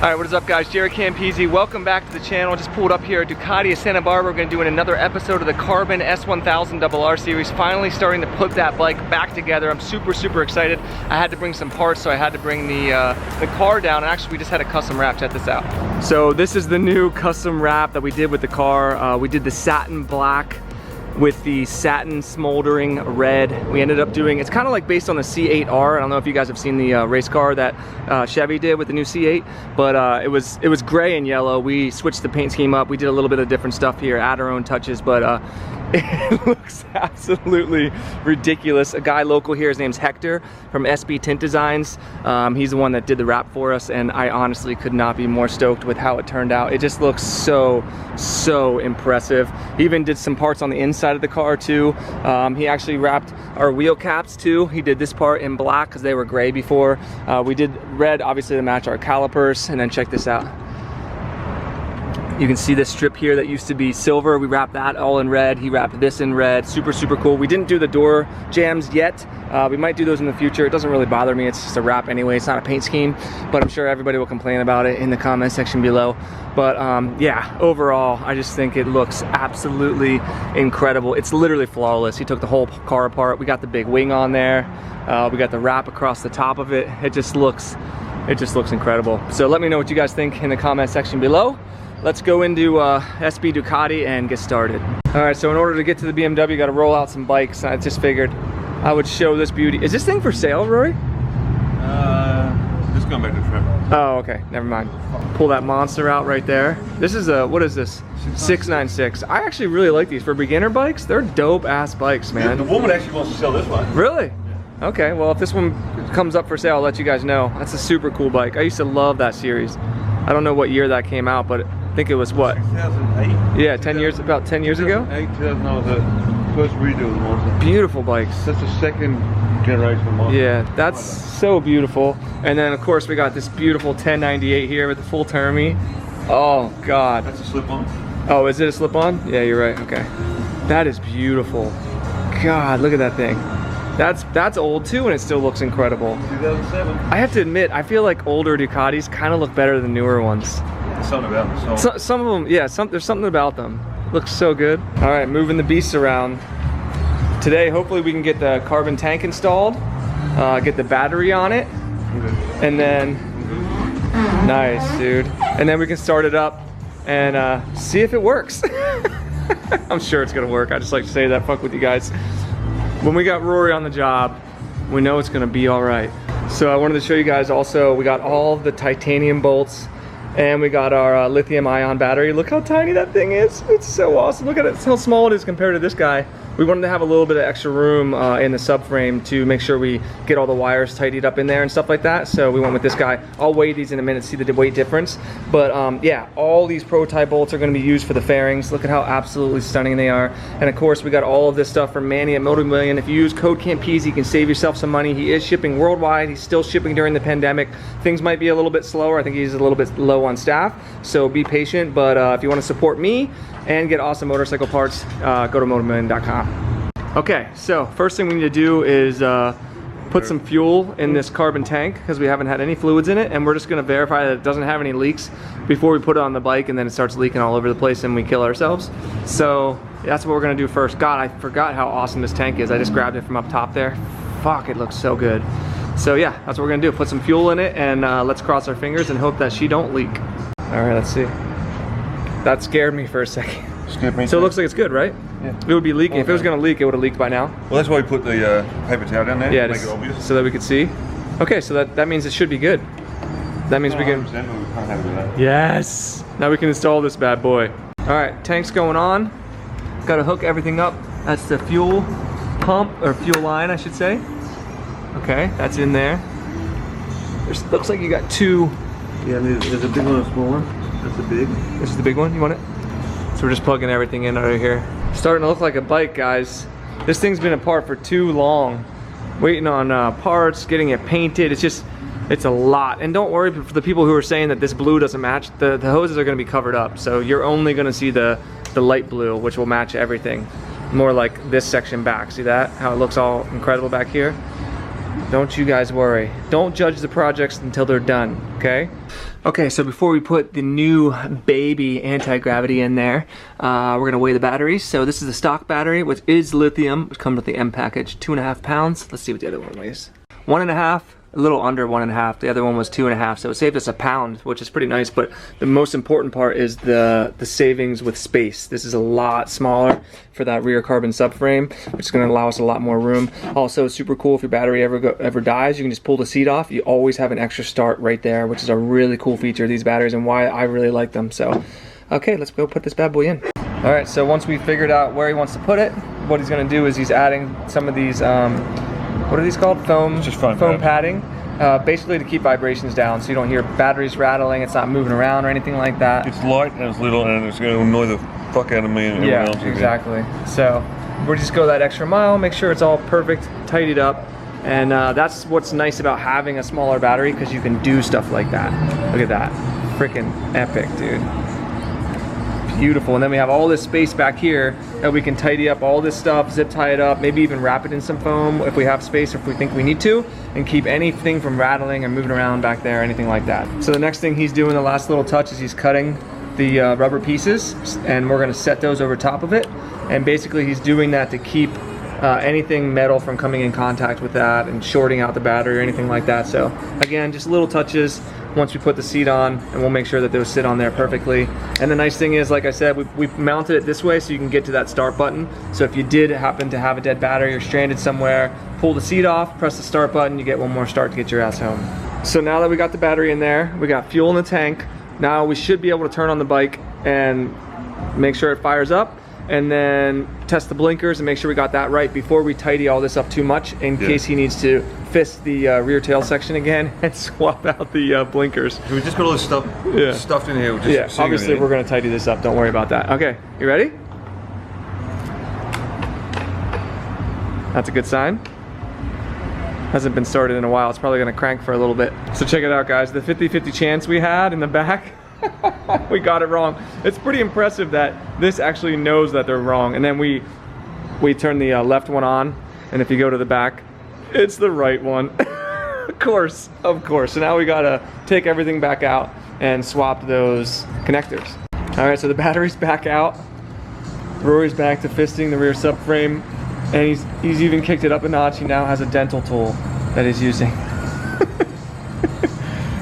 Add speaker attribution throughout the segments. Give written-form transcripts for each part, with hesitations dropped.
Speaker 1: Alright, what is up guys? JaretCampisi. Welcome back to the channel. Just pulled up here at Ducati of Santa Barbara. We're going to do another episode of the Carbon S1000RR series. Finally starting to put that bike back together. I'm super excited. I had to bring some parts, so I had to bring the car down. And actually, we just had a custom wrap. Check this out. So this is the new custom wrap that we did with the car. We did the satin black with the satin smoldering red. We ended up doing, it's kind of like based on the C8R. I don't know if you guys have seen the race car that Chevy did with the new C8, but it was gray and yellow. We switched the paint scheme up. We did a little bit of different stuff here, add our own touches, but it looks absolutely ridiculous. A guy local here, his name's Hector from SB Tint Designs. He's the one that did the wrap for us, and I honestly could not be more stoked with how it turned out. It just looks so impressive. He even did some parts on the inside of the car too. He actually wrapped our wheel caps too. He did this part in black because they were gray before. We did red obviously to match our calipers, and then check this out. You can see this strip here that used to be silver. We wrapped that all in red. He wrapped this in red. Super cool. We didn't do the door jams yet. We might do those in the future. It doesn't really bother me. It's just a wrap anyway. It's not a paint scheme, but I'm sure everybody will complain about it in the comment section below. But yeah, overall, I just think it looks absolutely incredible. It's literally flawless. He took the whole car apart. We got the big wing on there. We got the wrap across the top of it. It just looks incredible. So let me know what you guys think in the comment section below. Let's go into SB Ducati and get started. All right, so in order to get to the BMW, you gotta roll out some bikes. I just figured I would show this beauty. Is this thing for sale, Rory?
Speaker 2: Just going back to trim.
Speaker 1: Oh, okay, never mind. Pull that monster out right there. This is a, what is this? 696. I actually really like these for beginner bikes. They're dope ass bikes, man.
Speaker 2: The woman actually wants to sell this one.
Speaker 1: Really? Yeah. Okay, well if this one comes up for sale, I'll let you guys know. That's a super cool bike. I used to love that series. I don't know what year that came out, but I think it was what?
Speaker 2: 2008.
Speaker 1: Yeah, 10 years, about 10 years ago?
Speaker 2: 2008, no, the first redo of the monster.
Speaker 1: Beautiful bikes.
Speaker 2: That's the second generation of monster.
Speaker 1: Yeah, that's so beautiful. And then of course we got this beautiful 1098 here with the full Termi. Oh God.
Speaker 2: That's a slip-on.
Speaker 1: Oh, is it a slip-on? Yeah, you're right, okay. That is beautiful. God, look at that thing. That's old too, and it still looks incredible.
Speaker 2: 2007.
Speaker 1: I have to admit, I feel like older Ducatis kind of look better than newer ones.
Speaker 2: There's something about them.
Speaker 1: Some of them, yeah, there's something about them. Looks so good. All right, moving the beasts around. Today, hopefully we can get the carbon tank installed, get the battery on it, and then, nice, dude. And then we can start it up and see if it works. I'm sure it's gonna work. I just like to say that, fuck with you guys. When we got Rory on the job, we know it's gonna be all right. So I wanted to show you guys also, we got all the titanium bolts, and we got our lithium ion battery. Look how tiny that thing is. It's so awesome. Look at it, how small it is compared to this guy. We wanted to have a little bit of extra room in the subframe to make sure we get all the wires tidied up in there and stuff like that. So we went with this guy. I'll weigh these in a minute, see the weight difference. But yeah, all these prototype bolts are gonna be used for the fairings. Look at how absolutely stunning they are. And of course, we got all of this stuff from Manny at Moto Million. If you use code Campisi, you can save yourself some money. He is shipping worldwide. He's still shipping during the pandemic. Things might be a little bit slower. I think he's a little bit low on staff. So be patient. But if you wanna support me and get awesome motorcycle parts, go to motomillion.com. Okay, so first thing we need to do is put some fuel in this carbon tank because we haven't had any fluids in it, and we're just gonna verify that it doesn't have any leaks before we put it on the bike, and then it starts leaking all over the place and we kill ourselves. So that's what we're gonna do first. God, I forgot how awesome this tank is. I just grabbed it from up top there. Fuck, it looks so good. So yeah, that's what we're gonna do. Put some fuel in it, and let's cross our fingers and hope that she don't leak. All right, let's see. That scared me for a second.
Speaker 2: Scared me
Speaker 1: so
Speaker 2: too.
Speaker 1: It looks like it's good, right?
Speaker 2: Yeah.
Speaker 1: It would be leaking. If it was gonna leak, it would have leaked by now.
Speaker 2: Well, that's why we put the paper towel down there,
Speaker 1: yeah,
Speaker 2: to make it obvious.
Speaker 1: So that we could see. Okay, so that means it should be good. That means we can...
Speaker 2: We can't have that.
Speaker 1: Yes! Now we can install this bad boy. All right, tank's going on. Got to hook everything up. That's the fuel pump, or fuel line, I should say. Okay, that's in there. Looks like you got two.
Speaker 2: Yeah, there's a big one and a small one. That's the big.
Speaker 1: This is the big one, you want it? So we're just plugging everything in over here. Starting to look like a bike, guys. This thing's been apart for too long. Waiting on parts, getting it painted. It's a lot. And don't worry for the people who are saying that this blue doesn't match. The hoses are gonna be covered up. So you're only gonna see the light blue, which will match everything. More like this section back. See that? How it looks all incredible back here? Don't you guys worry. Don't judge the projects until they're done, okay? Okay, so before we put the new baby anti-gravity in there, we're gonna weigh the batteries. So this is the stock battery, which is lithium, which comes with the M package, 2.5 pounds. Let's see what the other one weighs. 1.5, a little under 1.5. The other one was 2.5, so it saved us a pound, which is pretty nice. But the most important part is the savings with space. This is a lot smaller for that rear carbon subframe, which is going to allow us a lot more room. Also, super cool if your battery ever dies, you can just pull the seat off. You always have an extra start right there, which is a really cool feature of these batteries and why I really like them. So, okay, let's go put this bad boy in. All right, so once we figured out where he wants to put it, what he's going to do is he's adding some of these. What are these called? Foam padding. Basically to keep vibrations down so you don't hear batteries rattling, it's not moving around or anything like that.
Speaker 2: It's light and it's little and it's going to annoy the fuck out of me and everyone else.
Speaker 1: Yeah, exactly. So we'll just go that extra mile, make sure it's all perfect, tidied up. And that's what's nice about having a smaller battery, because you can do stuff like that. Look at that. Freaking epic, dude. Beautiful. And then we have all this space back here that we can tidy up all this stuff, zip tie it up, maybe even wrap it in some foam if we have space or if we think we need to, and keep anything from rattling or moving around back there, anything like that. So the next thing he's doing, the last little touch, is he's cutting the rubber pieces, and we're going to set those over top of it. And basically he's doing that to keep anything metal from coming in contact with that and shorting out the battery or anything like that. So again, just little touches once we put the seat on, and we'll make sure that those sit on there perfectly. And the nice thing is, like I said, we've mounted it this way so you can get to that start button. So if you did happen to have a dead battery or stranded somewhere, pull the seat off, press the start button, you get one more start to get your ass home. So now that we got the battery in there, we got fuel in the tank, now we should be able to turn on the bike and make sure it fires up, and then test the blinkers and make sure we got that right before we tidy all this up too much, in case he needs to fist the rear tail section again and swap out the blinkers.
Speaker 2: So we just got all this stuff stuffed in here.
Speaker 1: Just obviously we're going to tidy this up, don't worry about that. Okay, you ready? That's a good sign. Hasn't been started in a while. It's probably going to crank for a little bit. So check it out, guys. The 50-50 chance we had in the back, we got it wrong. It's pretty impressive that this actually knows that they're wrong. And then we turn the left one on, and if you go to the back, it's the right one. Of course. So now we gotta take everything back out and swap those connectors. All right, so the battery's back out. Rory's back to fisting the rear subframe, and he's even kicked it up a notch. He now has a dental tool that he's using.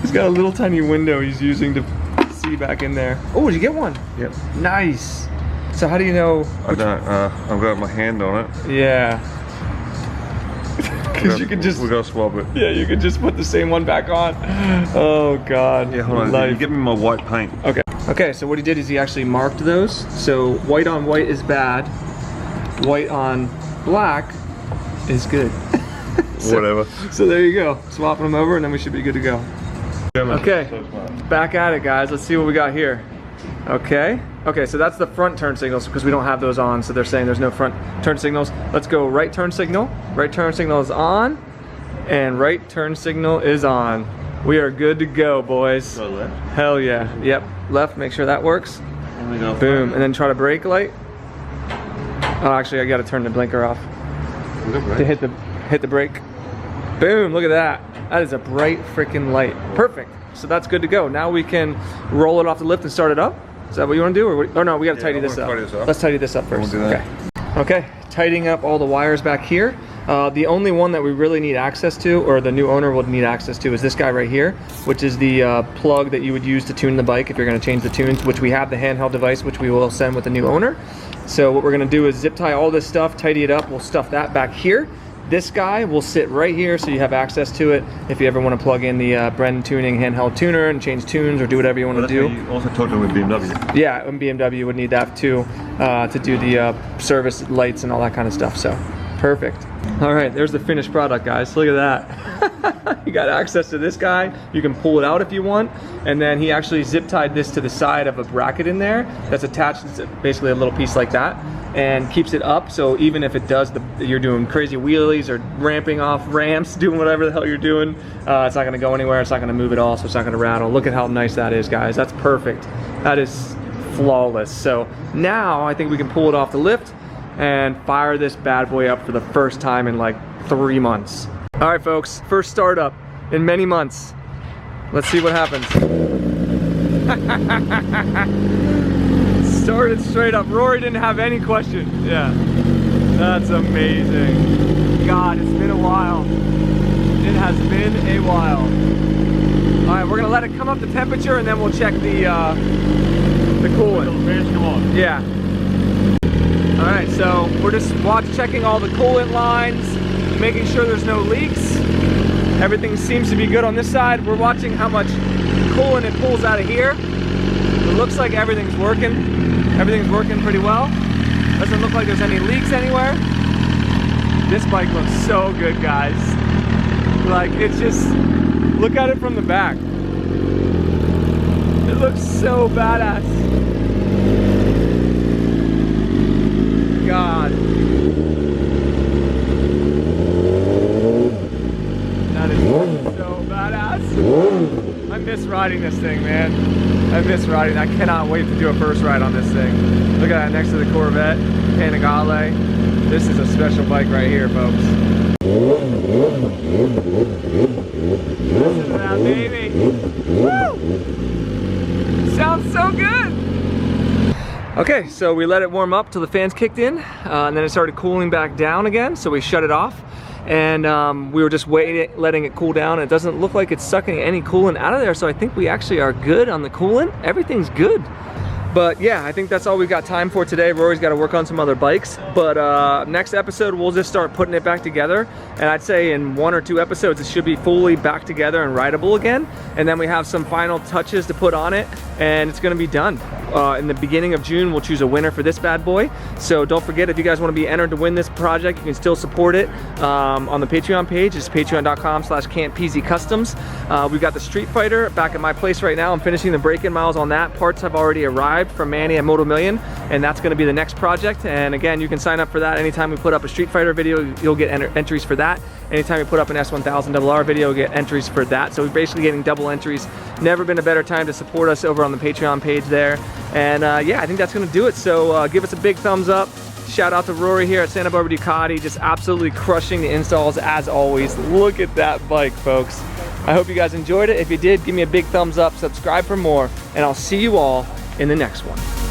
Speaker 1: He's got a little tiny window he's using to see back in there. Oh, did you get one?
Speaker 2: Yep.
Speaker 1: Nice. So how do you know?
Speaker 2: I've got my hand on it.
Speaker 1: Yeah. Because you can just...
Speaker 2: We gotta swap it.
Speaker 1: Yeah, you can just put the same one back on. Oh, God.
Speaker 2: Yeah, hold on. You give me my white paint.
Speaker 1: Okay. Okay, so what he did is he actually marked those. So white on white is bad. White on black is good.
Speaker 2: Whatever.
Speaker 1: So there you go. Swapping them over, and then we should be good to go. Okay, back at it, guys. Let's see what we got here. Okay, so that's the front turn signals, because we don't have those on, so they're saying there's no front turn signals. Let's go right turn signal. Right turn signal is on, and right turn signal is on. We are good to go, boys.
Speaker 2: Go left.
Speaker 1: Hell yeah. Yep, left, make sure that works.
Speaker 2: And we go
Speaker 1: boom, and then try to brake light. Oh, actually, I gotta turn the blinker off to hit the brake. Boom, look at that. That is a bright freaking light. Perfect. So that's good to go. Now we can roll it off the lift and start it up. Is that what you want to do? Or no, we got to tidy this up. Let's tidy this up first.
Speaker 2: We'll do that.
Speaker 1: Okay, tidying up all the wires back here. The only one that we really need access to, or the new owner would need access to, is this guy right here, which is the plug that you would use to tune the bike if you're going to change the tunes, which we have the handheld device, which we will send with the new owner. So what we're going to do is zip tie all this stuff, tidy it up. We'll stuff that back here. This guy will sit right here, so you have access to it if you ever want to plug in the Bren Tuning handheld tuner and change tunes or do whatever you want to do.
Speaker 2: You also talked to with BMW.
Speaker 1: Yeah, and BMW would need that too, to do the service lights and all that kind of stuff. So perfect. All right, there's the finished product, guys. Look at that. You got access to this guy. You can pull it out if you want. And then he actually zip tied this to the side of a bracket in there that's attached. It's basically a little piece like that, and keeps it up. So even if it does, you're doing crazy wheelies or ramping off ramps, doing whatever the hell you're doing, it's not going to go anywhere. It's not going to move at all, so it's not going to rattle. Look at how nice that is, guys. That's perfect. That is flawless. So now I think we can pull it off the lift and fire this bad boy up for the first time in like 3 months. All right, folks, first startup in many months. Let's see what happens. Started straight up. Rory didn't have any question. Yeah. That's amazing. God, it's been a while. It has been a while. All right, we're gonna let it come up to temperature and then we'll check the coolant. Yeah. All right, so we're just checking all the coolant lines, making sure there's no leaks. Everything seems to be good on this side. We're watching how much coolant it pulls out of here. It looks like everything's working. Everything's working pretty well. Doesn't look like there's any leaks anywhere. This bike looks so good, guys. Like, it's just, look at it from the back. It looks so badass. God. That is so badass. I miss riding this thing, man. I miss riding. I cannot wait to do a first ride on this thing. Look at that next to the Corvette, Panigale. This is a special bike right here, folks. Listen to that, baby. Woo! Sounds so good. Okay, so we let it warm up till the fans kicked in, and then it started cooling back down again, so we shut it off. And we were just letting it cool down. It doesn't look like it's sucking any coolant out of there, so I think we actually are good on the coolant. Everything's good. But yeah, I think that's all we've got time for today. Rory's got to work on some other bikes. But next episode, we'll just start putting it back together. And I'd say in 1 or 2 episodes, it should be fully back together and rideable again. And then we have some final touches to put on it, and it's gonna be done. In the beginning of June, we'll choose a winner for this bad boy. So don't forget, if you guys want to be entered to win this project, you can still support it on the Patreon page. It's patreon.com/Campisi Customs. We've got the Streetfighter back at my place right now. I'm finishing the break-in miles on that. Parts have already arrived from Manny at Moto Million, and that's going to be the next project. And again, you can sign up for that. Anytime we put up a Streetfighter video, you'll get entries for that. Anytime we put up an S1000RR video, you'll get entries for that. So we're basically getting double entries. Never been a better time to support us over on the Patreon page there. And yeah, I think that's gonna do it. So give us a big thumbs up. Shout out to Rory here at Santa Barbara Ducati, just absolutely crushing the installs as always. Look at that bike, folks. I hope you guys enjoyed it. If you did, give me a big thumbs up, subscribe for more, and I'll see you all in the next one.